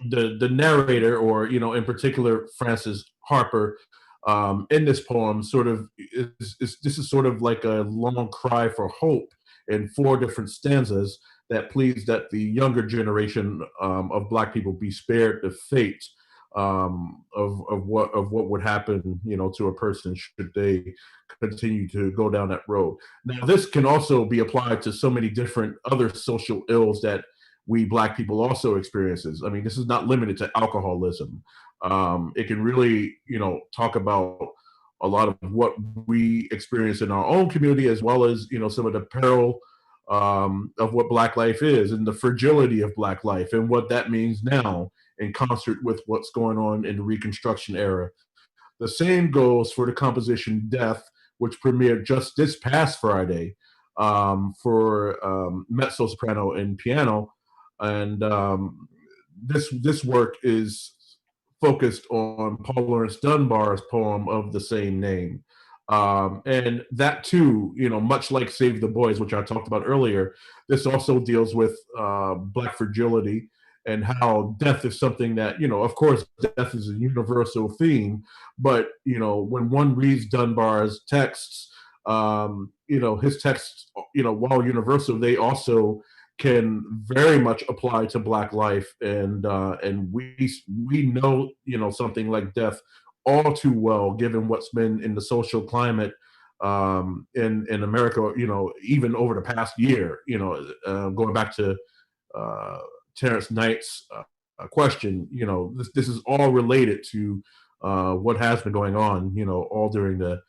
the narrator, or in particular Frances Harper, in this poem sort of this is sort of like a long cry for hope in 4 different stanzas that pleads that the younger generation of Black people be spared the fate of what would happen, to a person should they continue to go down that road. Now, this can also be applied to so many different other social ills that we Black people also experiences. I mean, this is not limited to alcoholism. It can really, talk about a lot of what we experience in our own community, as well as, some of the peril of what Black life is and the fragility of Black life and what that means now in concert with what's going on in the Reconstruction era. The same goes for the composition "Death," which premiered just this past Friday for mezzo soprano and piano. And this work is focused on Paul Laurence Dunbar's poem of the same name. And that too, much like "Save the Boys," which I talked about earlier, this also deals with Black fragility and how death is something that, of course, death is a universal theme. But, when one reads Dunbar's texts, his texts, while universal, they also can very much apply to Black life, and we know, something like death all too well, given what's been in the social climate in America, even over the past year. Going back to Terrance McKnight's question, this is all related to what has been going on, all during the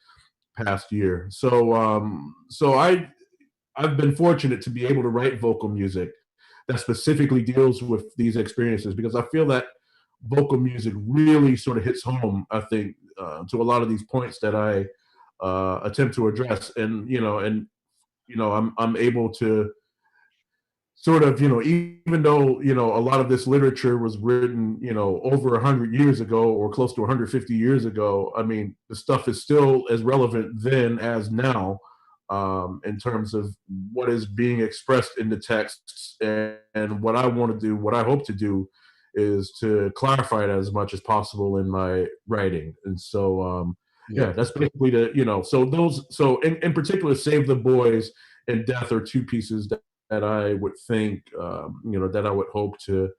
past year. So I've been fortunate to be able to write vocal music that specifically deals with these experiences, because I feel that vocal music really sort of hits home, I think, to a lot of these points that I attempt to address. And, I'm able to sort of, even though, a lot of this literature was written, over 100 years ago or close to 150 years ago, I mean, the stuff is still as relevant then as now. In terms of what is being expressed in the texts, and what I want to do, what I hope to do, is to clarify it as much as possible in my writing. And so, that's basically so in particular, "Save the Boys" and "Death" are 2 pieces that I would think, that I would hope to,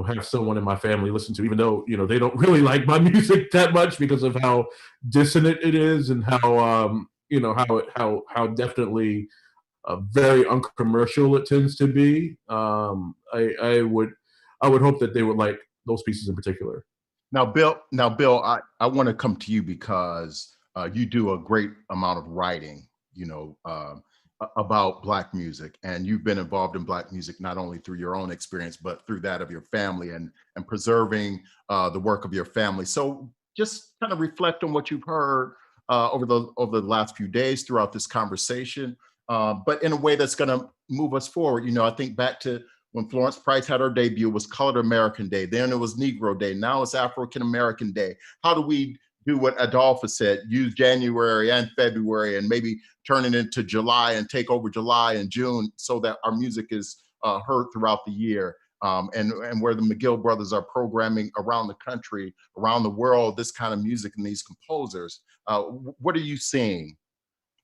have someone in my family listen to, even though, they don't really like my music that much because of how dissonant it is, and how, how definitely very uncommercial it tends to be. I would hope that they would like those pieces in particular. Now, Bill, I want to come to you because you do a great amount of writing, about Black music, and you've been involved in Black music not only through your own experience, but through that of your family, and preserving the work of your family. So just kind of reflect on what you've heard over the last few days throughout this conversation, but in a way that's going to move us forward. I think back to when Florence Price had her debut, it was Colored American Day. Then it was Negro Day. Now it's African American Day. How do we do what Adolphus said, use January and February and maybe turn it into July and take over July and June, so that our music is heard throughout the year? And where the McGill brothers are programming around the country, around the world, this kind of music and these composers. What are you seeing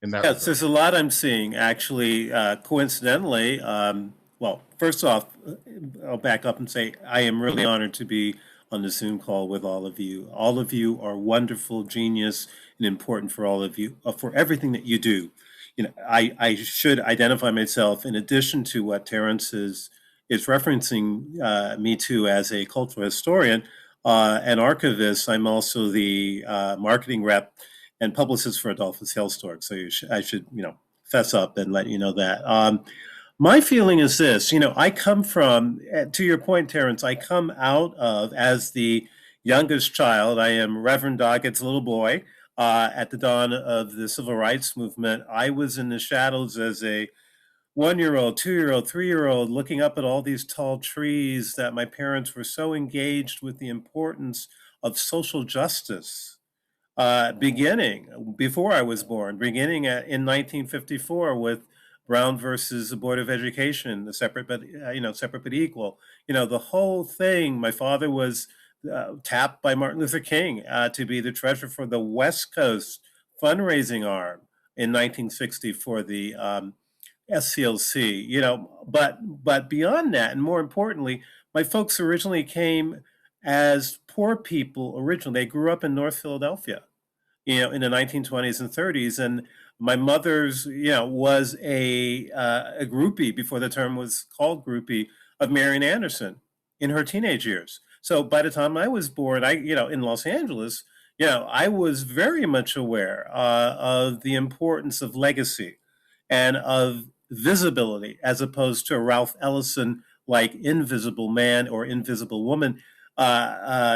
in that? Yes, there's a lot I'm seeing, actually. Coincidentally, well, first off, I'll back up and say I am really honored to be on the Zoom call with all of you. All of you are wonderful, genius, and important for all of you, for everything that you do. I should identify myself, in addition to what Terrance is referencing me to as a cultural historian. an archivist. I'm also the marketing rep and publicist for Adolphus Hailstork. So I should, fess up and let you know that. My feeling is this, I come from, to your point, Terrance, I come out of, as the youngest child, I am Reverend Doggett's little boy. At the dawn of the civil rights movement, I was in the shadows as a 1-year-old, 2-year-old, 3-year-old, looking up at all these tall trees that my parents were so engaged with the importance of social justice, beginning before I was born, beginning in 1954 with Brown versus the Board of Education, the separate but equal. The whole thing. My father was tapped by Martin Luther King to be the treasurer for the West Coast fundraising arm in 1960 for the SCLC. But beyond that, and more importantly, my folks originally came as poor people originally. They grew up in North Philadelphia, in the 1920s and 30s. And my mother's, was a groupie, before the term was called groupie, of Marian Anderson in her teenage years. So by the time I was born, in Los Angeles, I was very much aware of the importance of legacy and of visibility, as opposed to a Ralph Ellison like invisible man or invisible woman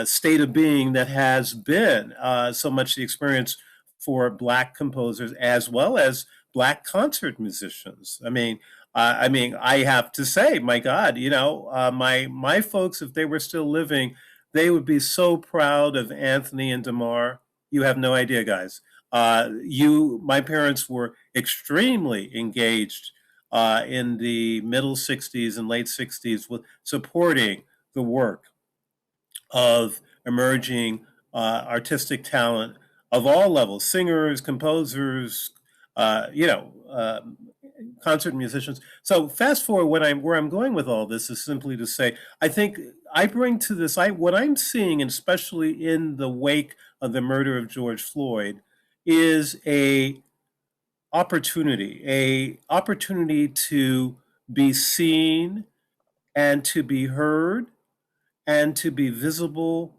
state of being that has been so much the experience for Black composers as well as Black concert musicians. I have to say, my God, my folks, if they were still living, they would be so proud of Anthony and Damar. You have no idea, guys. My parents were extremely engaged in the middle 60s and late 60s with supporting the work of emerging artistic talent of all levels, singers, composers, concert musicians. So fast forward, where I'm going with all this is simply to say, I think I bring to this, what I'm seeing, and especially in the wake of the murder of George Floyd, is a opportunity to be seen and to be heard and to be visible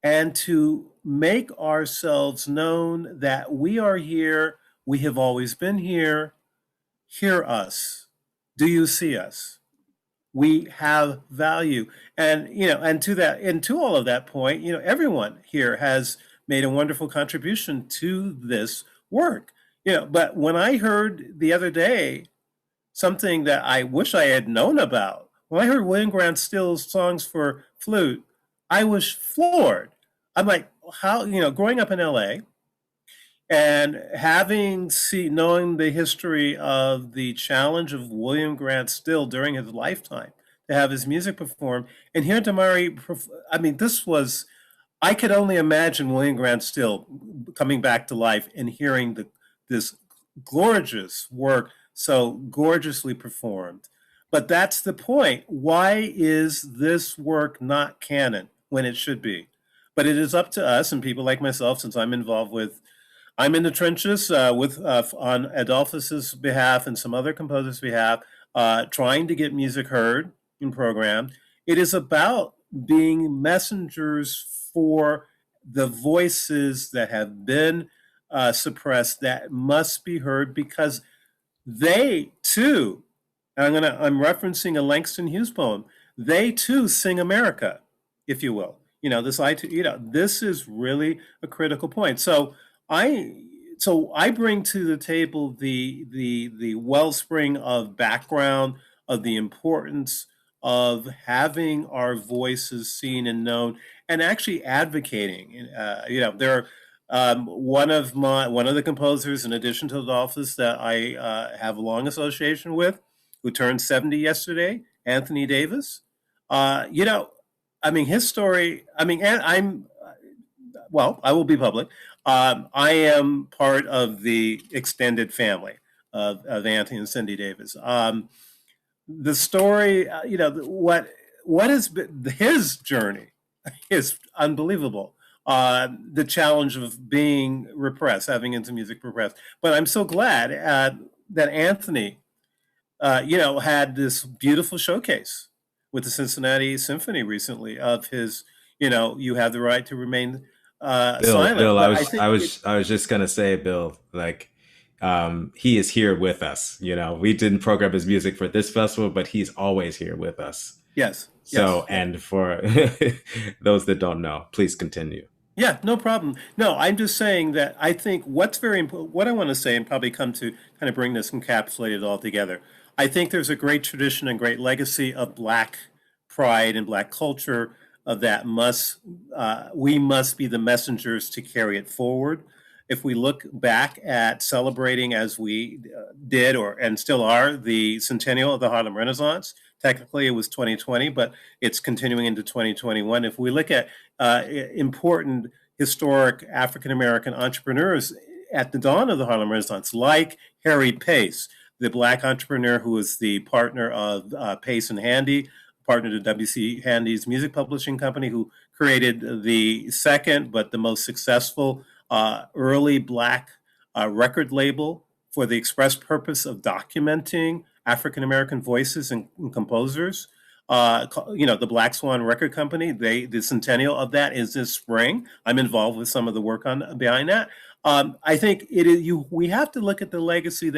and to make ourselves known that we are here, we have always been here, hear us. Do you see us? We have value. And, and to all of that point, everyone here has made a wonderful contribution to this work. But when I heard the other day something that I wish I had known about, when I heard William Grant Still's songs for flute, I was floored. I'm like, how, growing up in LA and knowing the history of the challenge of William Grant Still during his lifetime, to have his music performed, and hear Damari, I could only imagine William Grant Still coming back to life and hearing this gorgeous work so gorgeously performed. But that's the point. Why is this work not canon when it should be? But it is up to us and people like myself, since I'm in the trenches on Adolphus's behalf and some other composers' behalf, trying to get music heard and programmed. It is about being messengers for the voices that have been suppressed, that must be heard, because they too, I'm referencing a Langston Hughes poem, they too sing America, if you will. This is really a critical point. So I bring to the table the wellspring of background, of the importance of having our voices seen and known, and actually advocating. There are one of the composers, in addition to Adolphus, that I have a long association with, who turned 70 yesterday, Anthony Davis. His story. I will be public. I am part of the extended family of Anthony and Cindy Davis. The story, what has been his journey is unbelievable. The challenge of being repressed, having into music repressed. But I'm so glad that Anthony, had this beautiful showcase with the Cincinnati Symphony recently of his, you know, you have the right to remain silent. Bill, But I think I was just gonna say, Bill, like, he is here with us. You know, we didn't program his music for this festival, but he's always here with us. yes. So, Yes. and for those that don't know, please continue. Yeah, no problem. No, I'm just saying that I think what's very important, what I want to say, and probably come to kind of bring this encapsulated all together. I think there's a great tradition and great legacy of Black pride and Black culture that we must be the messengers to carry it forward. If we look back at celebrating, as we did and still are, the centennial of the Harlem Renaissance, technically it was 2020, but it's continuing into 2021. If we look at important historic African-American entrepreneurs at the dawn of the Harlem Renaissance, like Harry Pace, the Black entrepreneur who was the partner of Pace and Handy, partner to W.C. Handy's music publishing company, who created the second but the most successful early Black record label for the express purpose of documenting African-American voices and composers. You know, the Black Swan Record Company, the centennial of that is this spring. I'm involved with some of the work behind that. I think we have to look at the legacy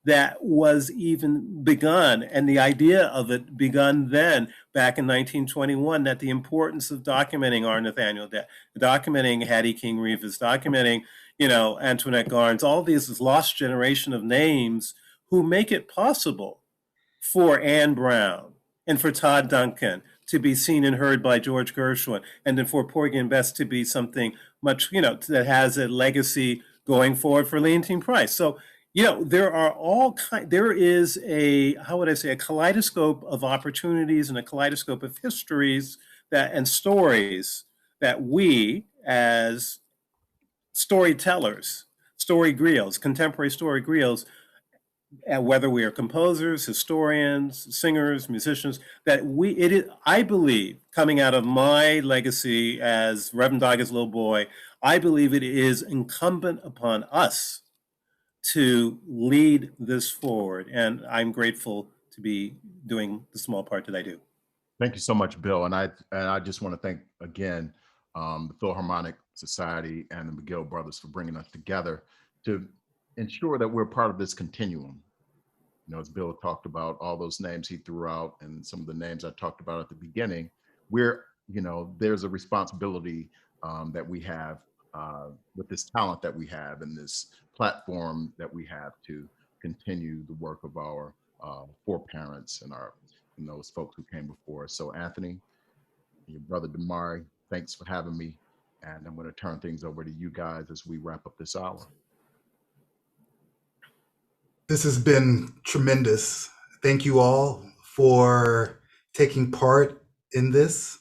that was even begun, and the idea of it begun then, back in 1921, that the importance of documenting R. Nathaniel Dett, documenting Hattie King Rivas, documenting, you know, Antoinette Garnes, all these lost generation of names who make it possible for Anne Brown and for Todd Duncan to be seen and heard by George Gershwin, and then for Porgy and Bess to be something much, you know, that has a legacy going forward for Leontine Price. So, you know, there is a, how would I say, a kaleidoscope of opportunities and a kaleidoscope of histories and stories that we as storytellers, story griots, contemporary story griots, whether we are composers, historians, singers, musicians, I believe, coming out of my legacy as Reverend Daga's little boy, I believe it is incumbent upon us to lead this forward. And I'm grateful to be doing the small part that I do. Thank you so much, Bill. And I just want to thank again the Philharmonic Society and the McGill brothers for bringing us together to ensure that we're part of this continuum. You know, as Bill talked about all those names he threw out and some of the names I talked about at the beginning, there's a responsibility that we have with this talent that we have and this platform that we have to continue the work of our foreparents and those folks who came before us. So Anthony, your brother Damari, thanks for having me. And I'm going to turn things over to you guys as we wrap up this hour. This has been tremendous. Thank you all for taking part in this.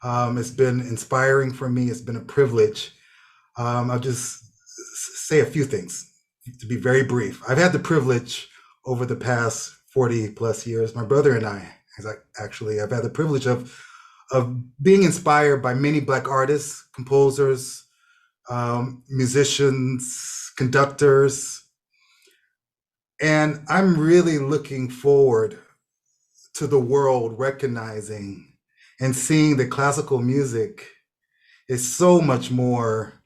It's been inspiring for me. It's been a privilege. I'll just say a few things to be very brief. I've had the privilege over the past 40 plus years, my brother and I've had the privilege of being inspired by many Black artists, composers, musicians, conductors. And I'm really looking forward to the world recognizing and seeing that classical music is so much more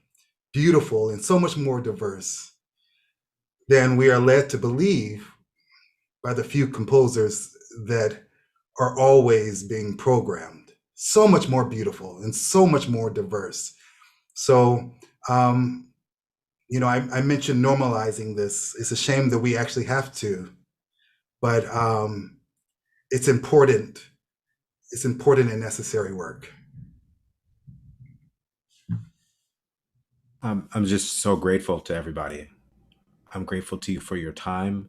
beautiful and so much more diverse than we are led to believe by the few composers that are always being programmed. So much more beautiful and so much more diverse. So, I mentioned normalizing this. It's a shame that we actually have to, but it's important. It's important and necessary work. I'm just so grateful to everybody. I'm grateful to you for your time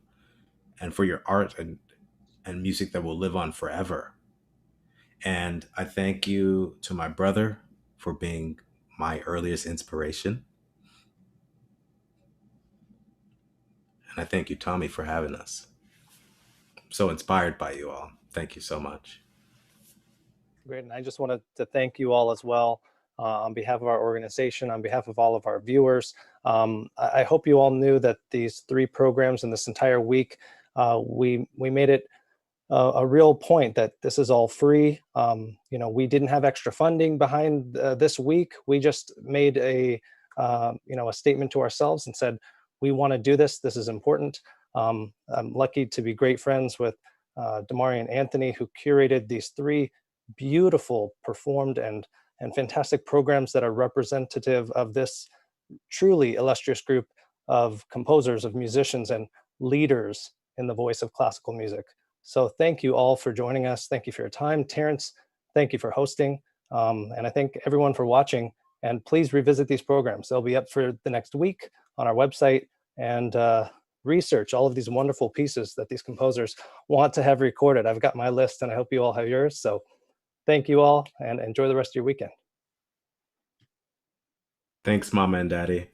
and for your art and music that will live on forever. And I thank you to my brother for being my earliest inspiration. And I thank you, Tommy, for having us. I'm so inspired by you all. Thank you so much. Great. And I just wanted to thank you all as well on behalf of our organization, on behalf of all of our viewers. I hope you all knew that these 3 programs in this entire week, we made it a real point that this is all free. We didn't have extra funding behind this week. We just made a statement to ourselves and said, we want to do this. This is important. I'm lucky to be great friends with Damari and Anthony, who curated these 3 beautiful performed and fantastic programs that are representative of this truly illustrious group of composers, of musicians, and leaders in the voice of classical music. So thank you all for joining us. Thank you for your time. Terrance, thank you for hosting. And I thank everyone for watching. And please revisit these programs. They'll be up for the next week on our website, and research all of these wonderful pieces that these composers want to have recorded. I've got my list, and I hope you all have yours. So thank you all, and enjoy the rest of your weekend. Thanks, Mama and Daddy.